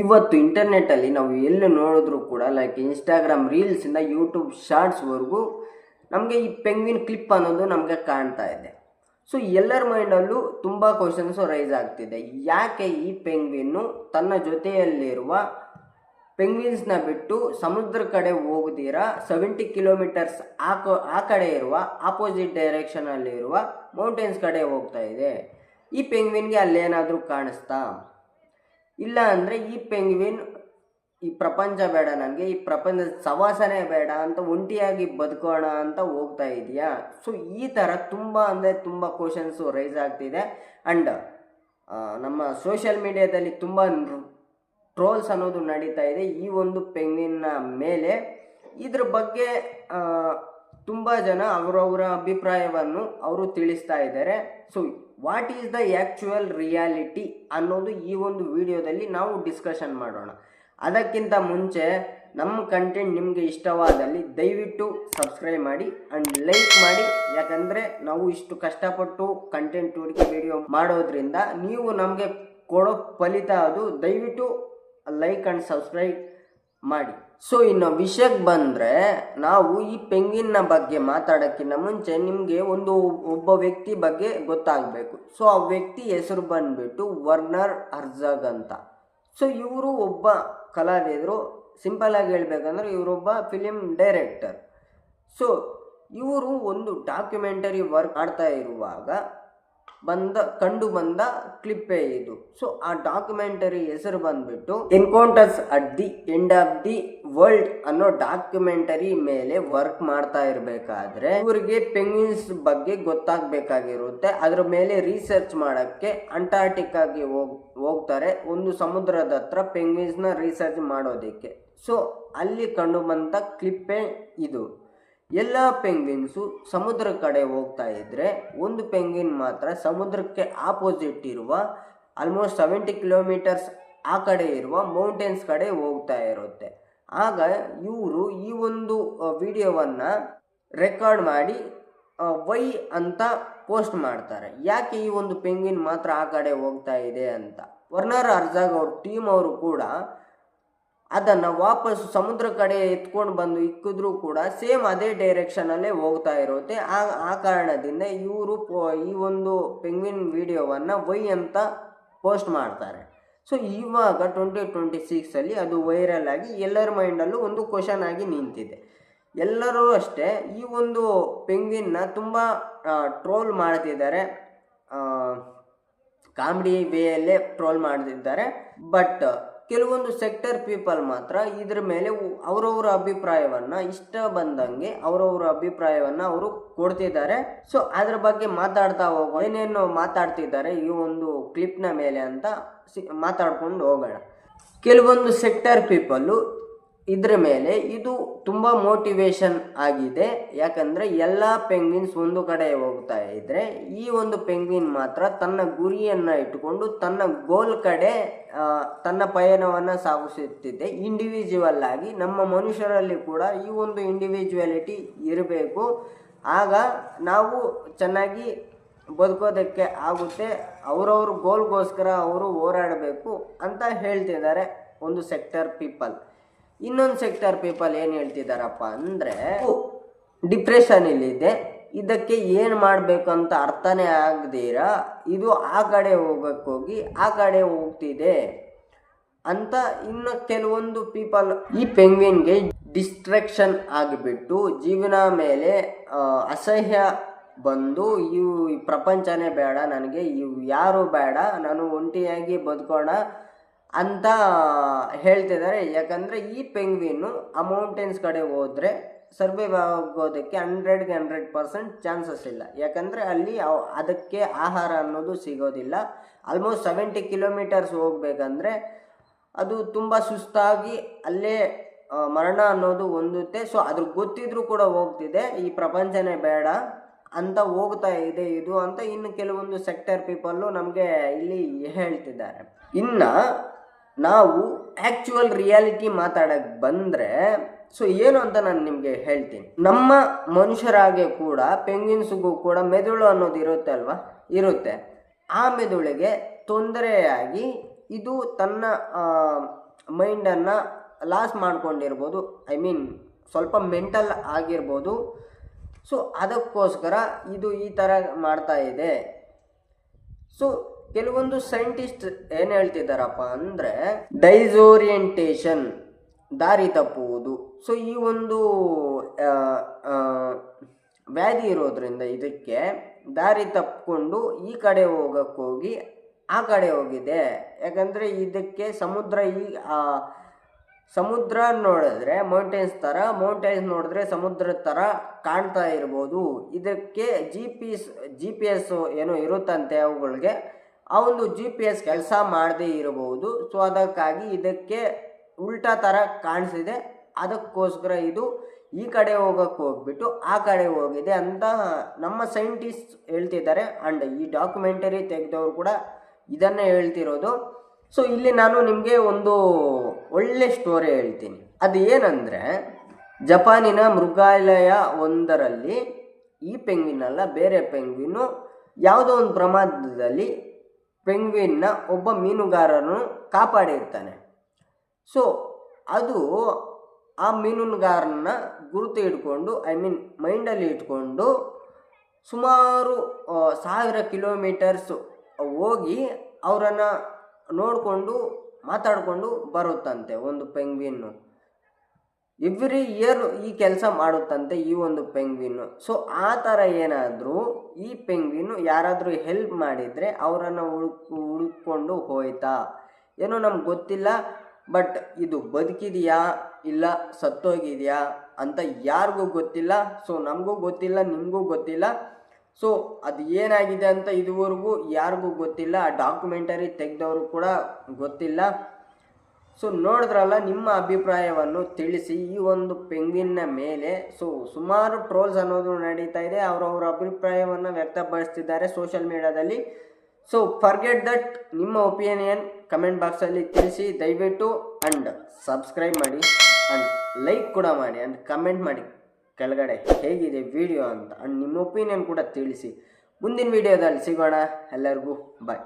ಇವತ್ತು ಇಂಟರ್ನೆಟ್ಟಲ್ಲಿ ನಾವು ಎಲ್ಲಿ ನೋಡಿದ್ರೂ ಕೂಡ ಲೈಕ್ ಇನ್ಸ್ಟಾಗ್ರಾಮ್ ರೀಲ್ಸಿಂದ ಯೂಟ್ಯೂಬ್ ಶಾರ್ಟ್ಸ್ವರೆಗೂ ನಮಗೆ ಈ ಪೆಂಗ್ವಿನ್ ಕ್ಲಿಪ್ ಅನ್ನೋದು ನಮಗೆ ಕಾಣ್ತಾ ಇದೆ. ಸೊ ಎಲ್ಲರ ಮೈಂಡಲ್ಲೂ ತುಂಬ ಕ್ವಶನ್ಸು ರೈಸ್ ಆಗ್ತಿದೆ. ಯಾಕೆ ಈ ಪೆಂಗ್ವಿನ್ನು ತನ್ನ ಜೊತೆಯಲ್ಲಿರುವ ಪೆಂಗ್ವಿನ್ಸ್ನ ಬಿಟ್ಟು ಸಮುದ್ರ ಕಡೆ ಹೋಗದಿರ 70 ಕಿಲೋಮೀಟರ್ಸ್ ಆ ಕಡೆ ಇರುವ ಆಪೋಸಿಟ್ ಡೈರೆಕ್ಷನಲ್ಲಿರುವ ಮೌಂಟೇನ್ಸ್ ಕಡೆ ಹೋಗ್ತಾ ಇದೆ? ಈ ಪೆಂಗ್ವಿನ್ಗೆ ಅಲ್ಲೇನಾದರೂ ಕಾಣಿಸ್ತಾ? ಇಲ್ಲ ಅಂದರೆ ಈ ಪೆಂಗ್ವಿನ್ ಈ ಪ್ರಪಂಚ ಬೇಡ, ನನಗೆ ಈ ಪ್ರಪಂಚದ ಸವಾಸನೆ ಬೇಡ ಅಂತ ಒಂಟಿಯಾಗಿ ಬದುಕೋಣ ಅಂತ ಹೋಗ್ತಾ ಇದೆಯಾ? ಸೊ ಈ ಥರ ತುಂಬ ಅಂದರೆ ತುಂಬ ಕ್ವಶನ್ಸು ರೈಸ್ ಆಗ್ತಿದೆ. ಆ್ಯಂಡ್ ನಮ್ಮ ಸೋಷಿಯಲ್ ಮೀಡಿಯಾದಲ್ಲಿ ತುಂಬ ಟ್ರೋಲ್ಸ್ ಅನ್ನೋದು ನಡೀತಾ ಇದೆ ಈ ಒಂದು ಪೆಂಗ್ವಿನ್ನ ಮೇಲೆ. ಇದ್ರ ಬಗ್ಗೆ ತುಂಬ ಜನ ಅವರವರ ಅಭಿಪ್ರಾಯವನ್ನು ಅವರು ತಿಳಿಸ್ತಾ ಇದ್ದಾರೆ. So what is the actual reality ಅನ್ನೋದು ಈ ಒಂದು ವಿಡಿಯೋದಲ್ಲಿ ನಾವು ಡಿಸ್ಕಷನ್ ಮಾಡೋಣ. ಅದಕ್ಕಿಂತ ಮುಂಚೆ ನಮ್ಮ ಕಂಟೆಂಟ್ ನಿಮಗೆ ಇಷ್ಟವಾದಲ್ಲಿ ದಯವಿಟ್ಟು ಸಬ್ಸ್ಕ್ರೈಬ್ ಮಾಡಿ ಆ್ಯಂಡ್ ಲೈಕ್ ಮಾಡಿ. ಯಾಕಂದರೆ ನಾವು ಇಷ್ಟು ಕಷ್ಟಪಟ್ಟು ಕಂಟೆಂಟ್ ಹುಡುಕಿ ವಿಡಿಯೋ ಮಾಡೋದ್ರಿಂದ ನೀವು ನಮಗೆ ಕೊಡೋ ಫಲಿತ ಅದು. ದಯವಿಟ್ಟು ಲೈಕ್ ಆ್ಯಂಡ್ ಸಬ್ಸ್ಕ್ರೈಬ್ ಮಾಡಿ. ಸೊ ಇನ್ನು ವಿಷಯಕ್ಕೆ ಬಂದರೆ, ನಾವು ಈ ಪೆಂಗ್ವಿನ್ನ ಬಗ್ಗೆ ಮಾತಾಡೋಕ್ಕಿಂತ ಮುಂಚೆ ನಿಮಗೆ ಒಬ್ಬ ವ್ಯಕ್ತಿ ಬಗ್ಗೆ ಗೊತ್ತಾಗಬೇಕು. ಸೊ ಆ ವ್ಯಕ್ತಿ ಹೆಸರು ಬಂದುಬಿಟ್ಟು ವರ್ನರ್ ಹರ್ಝಾಗ್ ಅಂತ. ಸೊ ಇವರು ಒಬ್ಬ ಕಲಾವಿದರು. ಸಿಂಪಲಾಗಿ ಹೇಳ್ಬೇಕಂದ್ರೆ ಇವರೊಬ್ಬ ಫಿಲಿಮ್ ಡೈರೆಕ್ಟರ್. ಸೊ ಇವರು ಒಂದು ಡಾಕ್ಯುಮೆಂಟರಿ ವರ್ಕ್ ಮಾಡ್ತಾ ಇರುವಾಗ ಕಂಡು ಬಂದ ಕ್ಲಿಪ್ಪೇ ಇದು. ಸೊ ಆ ಡಾಕ್ಯುಮೆಂಟರಿ ಹೆಸರು ಬಂದ್ಬಿಟ್ಟು encounters at the end of the world ಅನ್ನೋ ಡಾಕ್ಯುಮೆಂಟರಿ ಮೇಲೆ ವರ್ಕ್ ಮಾಡ್ತಾ ಇರಬೇಕಾದ್ರೆ ಇವರಿಗೆ ಪೆಂಗ್ವಿನ್ಸ್ ಬಗ್ಗೆ ಗೊತ್ತಾಗಬೇಕಾಗಿರುತ್ತೆ. ಅದ್ರ ಮೇಲೆ ರಿಸರ್ಚ್ ಮಾಡೋಕ್ಕೆ ಅಂಟಾರ್ಟಿಕಾಗೆ ಹೋಗ್ತಾರೆ, ಒಂದು ಸಮುದ್ರದ ಹತ್ರ ಪೆಂಗ್ವಿನ್ಸ್ನ ರಿಸರ್ಚ್ ಮಾಡೋದಕ್ಕೆ. ಸೊ ಅಲ್ಲಿ ಕಂಡು ಬಂದ ಕ್ಲಿಪ್ಪೇ ಇದು. ಎಲ್ಲ ಪೆಂಗ್ವಿನ್ಸು ಸಮುದ್ರ ಕಡೆ ಹೋಗ್ತಾ ಇದ್ದರೆ ಒಂದು ಪೆಂಗ್ವಿನ್ ಮಾತ್ರ ಸಮುದ್ರಕ್ಕೆ ಆಪೋಸಿಟ್ ಇರುವ ಆಲ್ಮೋಸ್ಟ್ 70 ಕಿಲೋಮೀಟರ್ಸ್ ಆ ಕಡೆ ಇರುವ ಮೌಂಟೇನ್ಸ್ ಕಡೆ ಹೋಗ್ತಾ ಇರುತ್ತೆ. ಆಗ ಇವರು ಈ ಒಂದು ವಿಡಿಯೋವನ್ನು ರೆಕಾರ್ಡ್ ಮಾಡಿ ವೈ ಅಂತ ಪೋಸ್ಟ್ ಮಾಡ್ತಾರೆ. ಯಾಕೆ ಈ ಒಂದು ಪೆಂಗ್ವಿನ್ ಮಾತ್ರ ಆ ಕಡೆ ಹೋಗ್ತಾ ಇದೆ ಅಂತ. ವರ್ನರ್ ಹರ್ಝಾಗ್ ಅವ್ರ ಟೀಮ್ ಅವರು ಕೂಡ ಅದನ್ನು ವಾಪಸ್ ಸಮುದ್ರ ಕಡೆ ಎತ್ಕೊಂಡು ಬಂದು ಇಕ್ಕಿದ್ರೂ ಕೂಡ ಸೇಮ್ ಅದೇ ಡೈರೆಕ್ಷನಲ್ಲೇ ಹೋಗ್ತಾ ಇರುತ್ತೆ. ಆ ಕಾರಣದಿಂದ ಇವರು ಈ ಒಂದು ಪೆಂಗ್ವಿನ್ ವಿಡಿಯೋವನ್ನು ವೈ ಅಂತ ಪೋಸ್ಟ್ ಮಾಡ್ತಾರೆ. ಸೊ ಇವಾಗ 2026 ಅದು ವೈರಲ್ ಆಗಿ ಎಲ್ಲರ ಮೈಂಡಲ್ಲೂ ಒಂದು ಕ್ವಶನ್ ಆಗಿ ನಿಂತಿದೆ. ಎಲ್ಲರೂ ಅಷ್ಟೇ ಈ ಒಂದು ಪೆಂಗ್ವಿನ್ನ ತುಂಬ ಟ್ರೋಲ್ ಮಾಡ್ತಿದ್ದಾರೆ, ಕಾಮಿಡಿ ವೇಯಲ್ಲೇ ಟ್ರೋಲ್ ಮಾಡ್ತಿದ್ದಾರೆ. ಬಟ್ ಕೆಲವೊಂದು ಸೆಕ್ಟರ್ ಪೀಪಲ್ ಮಾತ್ರ ಇದ್ರ ಮೇಲೆ ಅವರವರ ಅಭಿಪ್ರಾಯವನ್ನು ಇಷ್ಟ ಬಂದಂಗೆ ಅವರವರ ಅಭಿಪ್ರಾಯವನ್ನು ಅವರು ಕೊಡ್ತಿದ್ದಾರೆ. ಸೊ ಅದ್ರ ಬಗ್ಗೆ ಮಾತಾಡ್ತಾ ಹೋಗೋಣ. ಏನೇನು ಮಾತಾಡ್ತಿದ್ದಾರೆ ಈ ಒಂದು ಕ್ಲಿಪ್ನ ಮೇಲೆ ಅಂತ ಮಾತಾಡ್ಕೊಂಡು ಹೋಗೋಣ. ಕೆಲವೊಂದು ಸೆಕ್ಟರ್ ಪೀಪಲ್ಲು ಇದ್ರ ಮೇಲೆ ಇದು ತುಂಬ ಮೋಟಿವೇಶನ್ ಆಗಿದೆ. ಯಾಕಂದರೆ ಎಲ್ಲ ಪೆಂಗ್ವಿನ್ಸ್ ಒಂದು ಕಡೆ ಹೋಗ್ತಾ ಇದ್ದರೆ ಈ ಒಂದು ಪೆಂಗ್ವಿನ್ ಮಾತ್ರ ತನ್ನ ಗುರಿಯನ್ನು ಇಟ್ಟುಕೊಂಡು ತನ್ನ ಗೋಲ್ ಕಡೆ ತನ್ನ ಪಯಣವನ್ನು ಸಾಗಿಸುತ್ತಿದೆ. ಇಂಡಿವಿಜುವಲ್ ಆಗಿ ನಮ್ಮ ಮನುಷ್ಯರಲ್ಲಿ ಕೂಡ ಈ ಒಂದು ಇಂಡಿವಿಜುವಾಲಿಟಿ ಇರಬೇಕು. ಆಗ ನಾವು ಚೆನ್ನಾಗಿ ಬದುಕೋದಕ್ಕೆ ಆಗುತ್ತೆ. ಅವರವ್ರ ಗೋಲ್ಗೋಸ್ಕರ ಅವರು ಹೋರಾಡಬೇಕು ಅಂತ ಹೇಳ್ತಿದ್ದಾರೆ ಒಂದು ಸೆಕ್ಟರ್ ಪೀಪಲ್. ಇನ್ನೊಂದು ಸೆಕ್ಟರ್ ಪೀಪಲ್ ಏನು ಹೇಳ್ತಿದ್ದಾರಪ್ಪ ಅಂದರೆ, ಡಿಪ್ರೆಷನ್ ಇಲ್ಲಿದೆ, ಇದಕ್ಕೆ ಏನು ಮಾಡಬೇಕು ಅಂತ ಅರ್ಥನೇ ಆಗದಿರ ಇದು ಆ ಕಡೆ ಹೋಗೋಕ್ಕೋಗಿ ಆ ಕಡೆ ಹೋಗ್ತಿದೆ ಅಂತ. ಇನ್ನು ಕೆಲವೊಂದು ಪೀಪಲ್ ಈ ಪೆಂಗ್ವಿನ್ಗೆ ಡಿಸ್ಟ್ರಾಕ್ಷನ್ ಆಗಿಬಿಟ್ಟು ಜೀವನ ಮೇಲೆ ಅಸಹ್ಯ ಬಂದು ಈ ಪ್ರಪಂಚನೇ ಬೇಡ ನನಗೆ, ಇವು ಯಾರು ಬೇಡ, ನಾನು ಒಂಟಿಯಾಗಿ ಬದುಕೋಣ ಅಂತ ಹೇಳ್ತಿದ್ದಾರೆ. ಯಾಕಂದರೆ ಈ ಪೆಂಗ್ವಿನ್ನು ಆ ಮೌಂಟೇನ್ಸ್ ಕಡೆ ಹೋದರೆ ಸರ್ವೈವ್ ಆಗೋದಕ್ಕೆ 100% ಚಾನ್ಸಸ್ ಇಲ್ಲ. ಯಾಕಂದರೆ ಅಲ್ಲಿ ಅದಕ್ಕೆ ಆಹಾರ ಅನ್ನೋದು ಸಿಗೋದಿಲ್ಲ. ಆಲ್ಮೋಸ್ಟ್ 70 ಕಿಲೋಮೀಟರ್ಸ್ ಹೋಗ್ಬೇಕಂದ್ರೆ ಅದು ತುಂಬ ಸುಸ್ತಾಗಿ ಅಲ್ಲೇ ಮರಣ ಅನ್ನೋದು ಹೊಂದುತ್ತೆ. ಸೊ ಅದ್ರ ಗೊತ್ತಿದ್ರೂ ಕೂಡ ಹೋಗ್ತಿದೆ, ಈ ಪ್ರಪಂಚನೇ ಬೇಡ ಅಂತ ಹೋಗ್ತಾ ಇದೆ ಇದು ಅಂತ ಇನ್ನು ಕೆಲವೊಂದು ಸೆಕ್ಟರ್ ಪೀಪಲ್ಲು ನಮಗೆ ಇಲ್ಲಿ ಹೇಳ್ತಿದ್ದಾರೆ. ಇನ್ನು ನಾವು ಆ್ಯಕ್ಚುಯಲ್ ರಿಯಾಲಿಟಿ ಮಾತಾಡೋಕ್ಕೆ ಬಂದರೆ, ಸೊ ಏನು ಅಂತ ನಾನು ನಿಮಗೆ ಹೇಳ್ತೀನಿ. ನಮ್ಮ ಮನುಷ್ಯರಾಗೆ ಕೂಡ ಪೆಂಗ್ವಿನ್ಸ್ಗೂ ಕೂಡ ಮೆದುಳು ಅನ್ನೋದು ಇರುತ್ತೆ ಅಲ್ವಾ, ಇರುತ್ತೆ. ಆ ಮೆದುಳಿಗೆ ತೊಂದರೆಯಾಗಿ ಇದು ತನ್ನ ಮೈಂಡನ್ನು ಲಾಸ್ ಮಾಡ್ಕೊಂಡಿರ್ಬೋದು, ಐ ಮೀನ್ ಸ್ವಲ್ಪ ಮೆಂಟಲ್ ಆಗಿರ್ಬೋದು. ಸೊ ಅದಕ್ಕೋಸ್ಕರ ಇದು ಈ ಥರ ಮಾಡ್ತಾ ಇದೆ. ಸೊ ಕೆಲವೊಂದು ಸೈಂಟಿಸ್ಟ್ ಏನು ಹೇಳ್ತಿದ್ದಾರಪ್ಪ ಅಂದರೆ ಡೈಸೋರಿಯೆಂಟೇಷನ್, ದಾರಿ ತಪ್ಪುವುದು. ಸೊ ಈ ಒಂದು ವ್ಯಾಧಿ ಇರೋದ್ರಿಂದ ಇದಕ್ಕೆ ದಾರಿ ತಪ್ಪಿಕೊಂಡು ಈ ಕಡೆ ಹೋಗಿ ಆ ಕಡೆ ಹೋಗಿದೆ. ಯಾಕಂದರೆ ಇದಕ್ಕೆ ಸಮುದ್ರ ನೋಡಿದ್ರೆ ಮೌಂಟೇನ್ಸ್ ನೋಡಿದ್ರೆ ಸಮುದ್ರದ ಥರ ಕಾಣ್ತಾ ಇರ್ಬೋದು. ಇದಕ್ಕೆ ಜಿ ಪಿ ಎಸ್ ಏನೋ ಇರುತ್ತಂತೆ ಅವುಗಳಿಗೆ, ಆ ಒಂದು GPS ಕೆಲಸ ಮಾಡದೇ ಇರಬಹುದು. ಸೊ ಅದಕ್ಕಾಗಿ ಇದಕ್ಕೆ ಉಲ್ಟಾ ಥರ ಕಾಣಿಸಿದೆ. ಅದಕ್ಕೋಸ್ಕರ ಇದು ಈ ಕಡೆ ಹೋಗ್ಬಿಟ್ಟು ಆ ಕಡೆ ಹೋಗಿದೆ ಅಂತ ನಮ್ಮ ಸೈಂಟಿಸ್ಟ್ ಹೇಳ್ತಿದ್ದಾರೆ. ಆ್ಯಂಡ್ ಈ ಡಾಕ್ಯುಮೆಂಟರಿ ತೆಗೆದವರು ಕೂಡ ಇದನ್ನೇ ಹೇಳ್ತಿರೋದು. ಸೊ ಇಲ್ಲಿ ನಾನು ನಿಮಗೆ ಒಂದು ಒಳ್ಳೆ ಸ್ಟೋರಿ ಹೇಳ್ತೀನಿ. ಅದು ಏನಂದರೆ, ಜಪಾನಿನ ಮೃಗಾಲಯ ಒಂದರಲ್ಲಿ ಈ ಪೆಂಗ್ವಿನ್ ಅಲ್ಲ, ಬೇರೆ ಪೆಂಗ್ವಿನ್ನು ಯಾವುದೋ ಒಂದು ಪ್ರಮಾದದಲ್ಲಿ ಪೆಂಗ್ವಿನ್ನ ಒಬ್ಬ ಮೀನುಗಾರನು ಕಾಪಾಡಿರ್ತಾನೆ. ಸೊ ಅದು ಆ ಮೀನುಗಾರನ ಗುರುತು ಇಟ್ಕೊಂಡು, ಐ ಮೀನ್ ಮೈಂಡಲ್ಲಿ ಇಟ್ಕೊಂಡು ಸುಮಾರು 1000 ಕಿಲೋಮೀಟರ್ಸ್ ಹೋಗಿ ಅವರನ್ನು ನೋಡಿಕೊಂಡು ಮಾತಾಡಿಕೊಂಡು ಬರುತ್ತಂತೆ ಒಂದು ಪೆಂಗ್ವಿನ್ನು. ಎವ್ರಿ ಇಯರ್ ಈ ಕೆಲಸ ಮಾಡುತ್ತಂತೆ ಈ ಒಂದು ಪೆಂಗ್ವಿನ್ನು. ಸೊ ಆ ಥರ ಏನಾದರೂ ಈ ಪೆಂಗ್ವಿನ್ನು ಯಾರಾದರೂ ಹೆಲ್ಪ್ ಮಾಡಿದರೆ ಅವರನ್ನು ಹುಡುಕೊಂಡು ಹೋಯ್ತಾ ಏನೋ ನಮ್ಗೆ ಗೊತ್ತಿಲ್ಲ. ಬಟ್ ಇದು ಬದುಕಿದೆಯಾ ಇಲ್ಲ ಸತ್ತೋಗಿದೆಯಾ ಅಂತ ಯಾರಿಗೂ ಗೊತ್ತಿಲ್ಲ. ಸೊ ನಮಗೂ ಗೊತ್ತಿಲ್ಲ, ನಿಮಗೂ ಗೊತ್ತಿಲ್ಲ. ಸೊ ಅದು ಏನಾಗಿದೆ ಅಂತ ಇದುವರೆಗೂ ಯಾರಿಗೂ ಗೊತ್ತಿಲ್ಲ. ಆ ಡಾಕ್ಯುಮೆಂಟರಿ ತೆಗೆದವರು ಕೂಡ ಗೊತ್ತಿಲ್ಲ. ಸೊ ನೋಡಿದ್ರಲ್ಲ, ನಿಮ್ಮ ಅಭಿಪ್ರಾಯವನ್ನು ತಿಳಿಸಿ ಈ ಒಂದು ಪೆಂಗ್ವಿನ್ನ ಮೇಲೆ. ಸೊ ಸುಮಾರು ಟ್ರೋಲ್ಸ್ ಅನ್ನೋದು ನಡೀತಾ ಇದೆ, ಅವರವರ ಅಭಿಪ್ರಾಯವನ್ನು ವ್ಯಕ್ತಪಡಿಸ್ತಿದ್ದಾರೆ ಸೋಷಿಯಲ್ ಮೀಡಿಯಾದಲ್ಲಿ. ಸೊ ಫರ್ಗೆಟ್ ದಟ್, ನಿಮ್ಮ ಒಪಿನಿಯನ್ ಕಮೆಂಟ್ ಬಾಕ್ಸಲ್ಲಿ ತಿಳಿಸಿ ದಯವಿಟ್ಟು. ಆ್ಯಂಡ್ ಸಬ್ಸ್ಕ್ರೈಬ್ ಮಾಡಿ ಆ್ಯಂಡ್ ಲೈಕ್ ಕೂಡ ಮಾಡಿ ಆ್ಯಂಡ್ ಕಮೆಂಟ್ ಮಾಡಿ ಕೆಳಗಡೆ ಹೇಗಿದೆ ವಿಡಿಯೋ ಅಂತ. ಆ್ಯಂಡ್ ನಿಮ್ಮ ಒಪಿನಿಯನ್ ಕೂಡ ತಿಳಿಸಿ. ಮುಂದಿನ ವಿಡಿಯೋದಲ್ಲಿ ಸಿಗೋಣ. ಎಲ್ಲರಿಗೂ ಬಾಯ್.